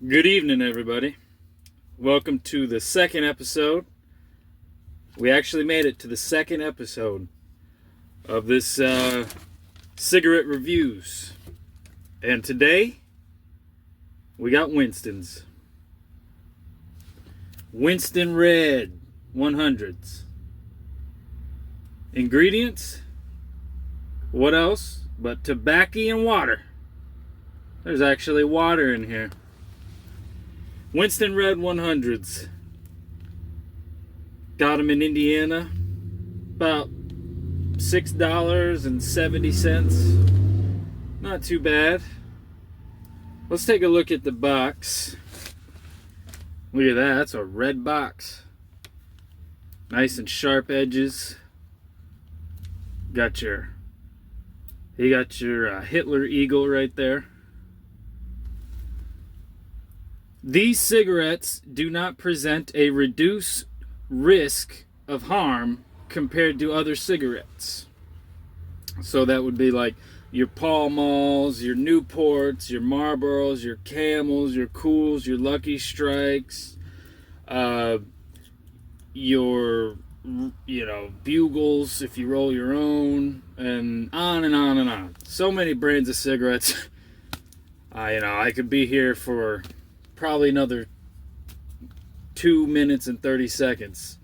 Good evening, everybody. Welcome to the second episode. We actually made it to the second episode of this cigarette reviews. And today, we got Winston's. Winston Red 100s. Ingredients? What else but tobacco and water? There's actually water in here. Winston Red 100s. Got them in Indiana. About $6.70. Not too bad. Let's take a look at the box. Look at that. That's a red box. Nice and sharp edges. You got your Hitler Eagle right there. These cigarettes do not present a reduced risk of harm compared to other cigarettes. So that would be like your Pall Malls, your Newports, your Marlboros, your Camels, your Cools, your Lucky Strikes, your Bugles if you roll your own, and on and on and on. So many brands of cigarettes. I could be here for probably another 2 minutes and 30 seconds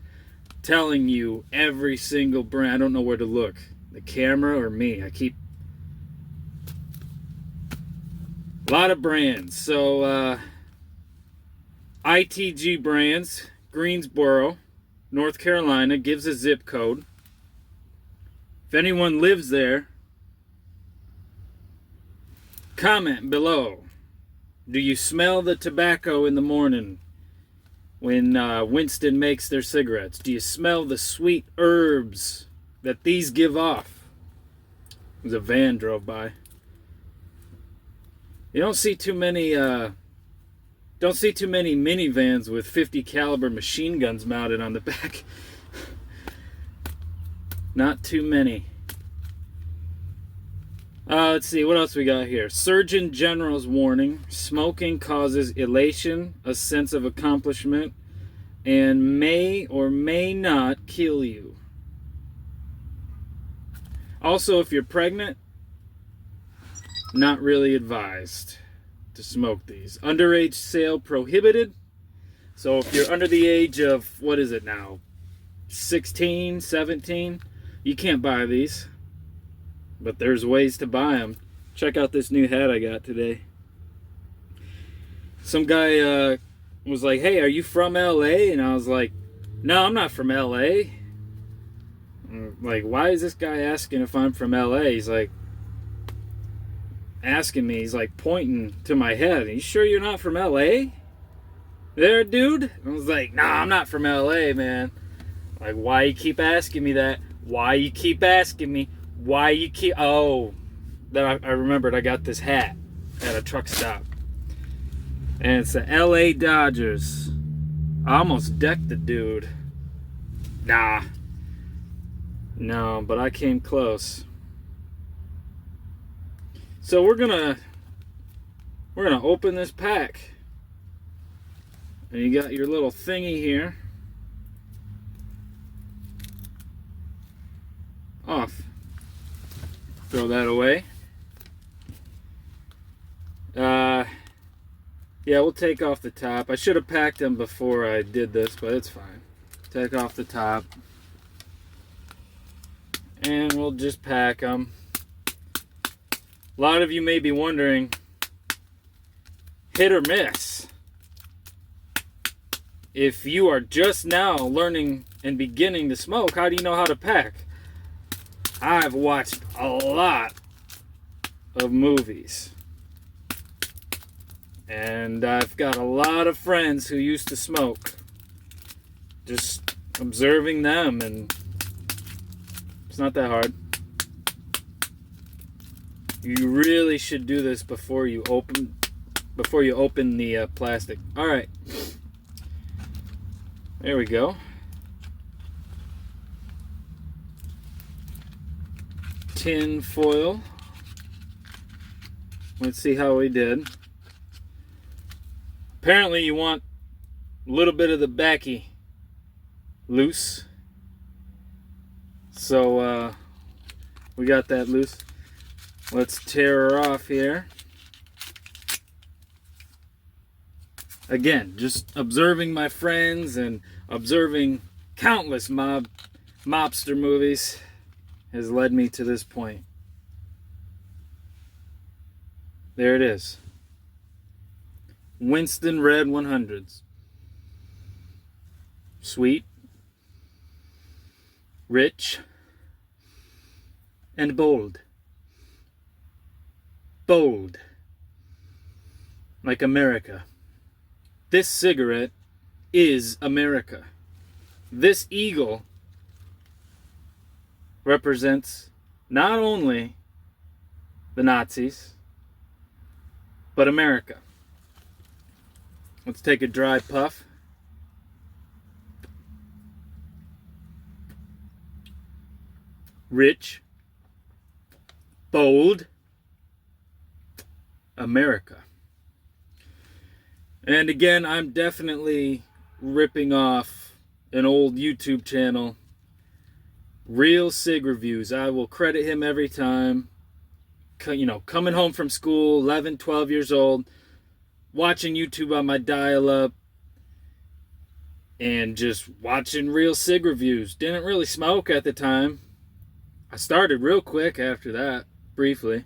telling you every single brand. I don't know where to look, the camera or me. A lot of brands. So ITG Brands, Greensboro, North Carolina, gives a zip code. If anyone lives there, comment below. Do you smell the tobacco in the morning when Winston makes their cigarettes? Do you smell the sweet herbs that these give off? There's a van drove by. You don't see too many minivans with 50 caliber machine guns mounted on the back. Not too many. Let's see, what else we got here? Surgeon General's warning. Smoking causes elation, a sense of accomplishment, and may or may not kill you. Also, if you're pregnant, not really advised to smoke these. Underage sale prohibited. So if you're under the age of, what is it now, 16, 17, you can't buy these. But there's ways to buy them. Check out this new hat I got today. Some guy was like, hey, are you from LA? And I was like, no, I'm not from LA. I'm like, why is this guy asking if I'm from LA? He's like, asking me, he's like pointing to my head. Are you sure you're not from LA? There, dude? I was like, nah, I'm not from LA, man. Like, why you keep asking me that? Why you keep asking me? Why you keep... Oh, then I remembered I got this hat at a truck stop. And it's the LA Dodgers. I almost decked the dude. Nah. No, but I came close. So we're gonna open this pack. And you got your little thingy here. Off. Throw that away. Yeah, we'll take off the top. I should have packed them before I did this, but it's fine. Take off the top. And we'll just pack them. A lot of you may be wondering, hit or miss. If you are just now learning and beginning to smoke, how do you know how to pack? I've watched a lot of movies. And I've got a lot of friends who used to smoke. Just observing them, and it's not that hard. You really should do this before you open the plastic. All right. There we go. Tin foil. Let's see how we did. Apparently you want a little bit of the backy loose. So we got that loose. Let's tear her off here. Again, just observing my friends and observing countless mobster movies has led me to this point. There it is. Winston Red 100s. Sweet, rich, and bold. Bold. Like America. This cigarette is America. This eagle represents not only the Nazis, but America. Let's take a dry puff. Rich, bold, America. And again, I'm definitely ripping off an old YouTube channel, RealCigReviews. I will credit him every time. You know, coming home from school, 11, 12 years old, watching YouTube on my dial-up, and just watching RealCigReviews. Didn't really smoke at the time. I started real quick after that, briefly.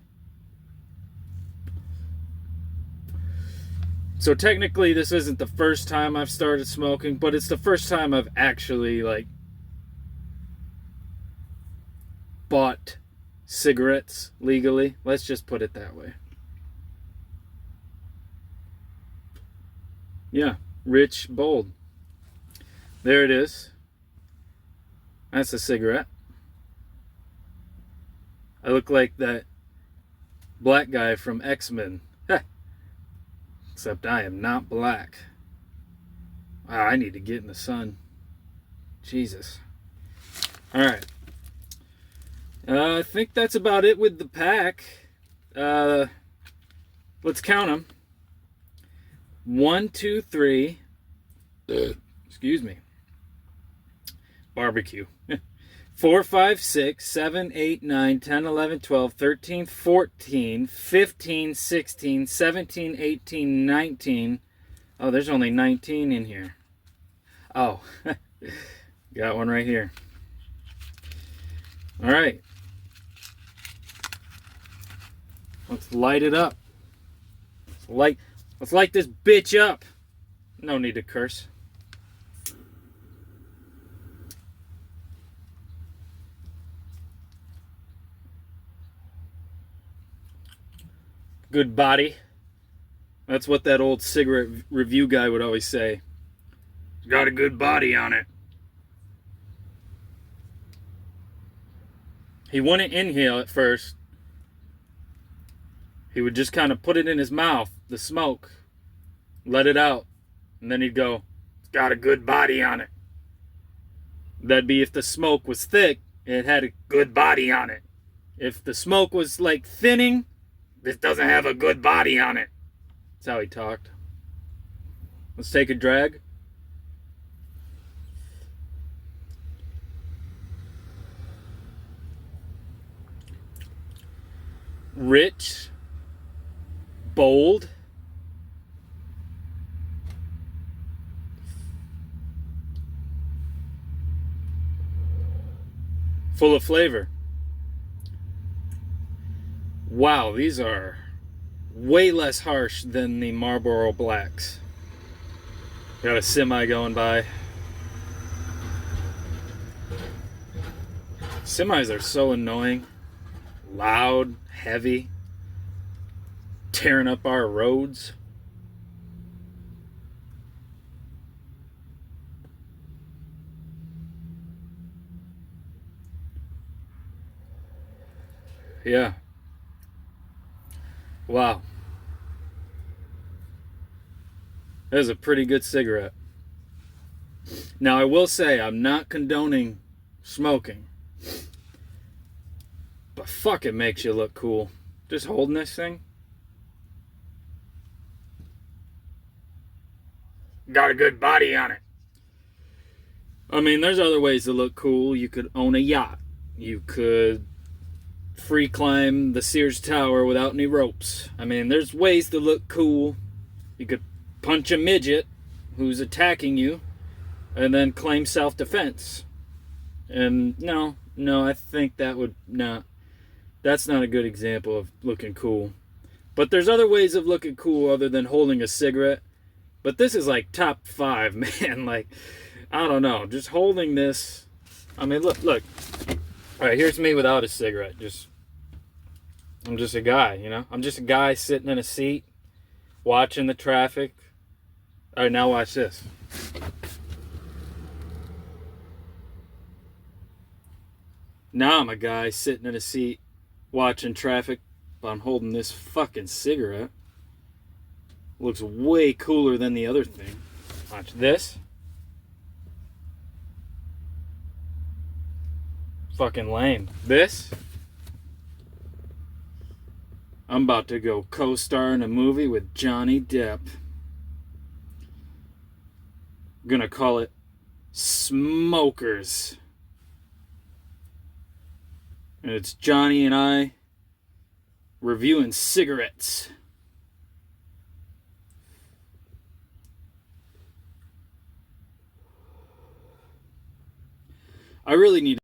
So technically this isn't the first time I've started smoking, but it's the first time I've actually, like, bought cigarettes legally. Let's just put it that way. Yeah, rich, bold. There it is. That's a cigarette. I look like that black guy from X-Men. Except I am not black. Wow, I need to get in the sun. Jesus. Alright. I think that's about it with the pack. Let's count them. 1, 2, 3. Excuse me. Barbecue. 4, 5, 6, 7, 8, 9, 10, 11, 12, 13, 14, 15, 16, 17, 18, 19. Oh, there's only 19 in here. Oh, got one right here. All right. Let's light it up. Let's light this bitch up. No need to curse. Good body. That's what that old cigarette review guy would always say. It's got a good body on it. He wouldn't inhale at first. He would just kind of put it in his mouth, the smoke, let it out, and then he'd go, it's got a good body on it. That'd be if the smoke was thick, it had a good body on it. If the smoke was like thinning, this doesn't have a good body on it. That's how he talked. Let's take a drag. Rich, bold, full of flavor. Wow, these are way less harsh than the Marlboro Blacks. Got a semi going by. Semis are so annoying. Loud, heavy, tearing up our roads. Yeah. Wow. That is a pretty good cigarette. Now, I will say, I'm not condoning smoking. But fuck, it makes you look cool. Just holding this thing. got a good body on it. I mean, there's other ways to look cool. You could own a yacht. You could free climb the Sears Tower without any ropes. I mean, there's ways to look cool. You could punch a midget who's attacking you and then claim self-defense. And no, I think that would not. That's not a good example of looking cool. But there's other ways of looking cool other than holding a cigarette. But this is like top 5, man. Like, I don't know. Just holding this. I mean, look. All right, here's me without a cigarette. I'm just a guy, you know? I'm just a guy sitting in a seat, watching the traffic. All right, now watch this. Now I'm a guy sitting in a seat, watching traffic, but I'm holding this fucking cigarette. Looks way cooler than the other thing. Watch this. Fucking lame. This. I'm about to go co-star in a movie with Johnny Depp. I'm gonna call it Smokers. And it's Johnny and I reviewing cigarettes. I really need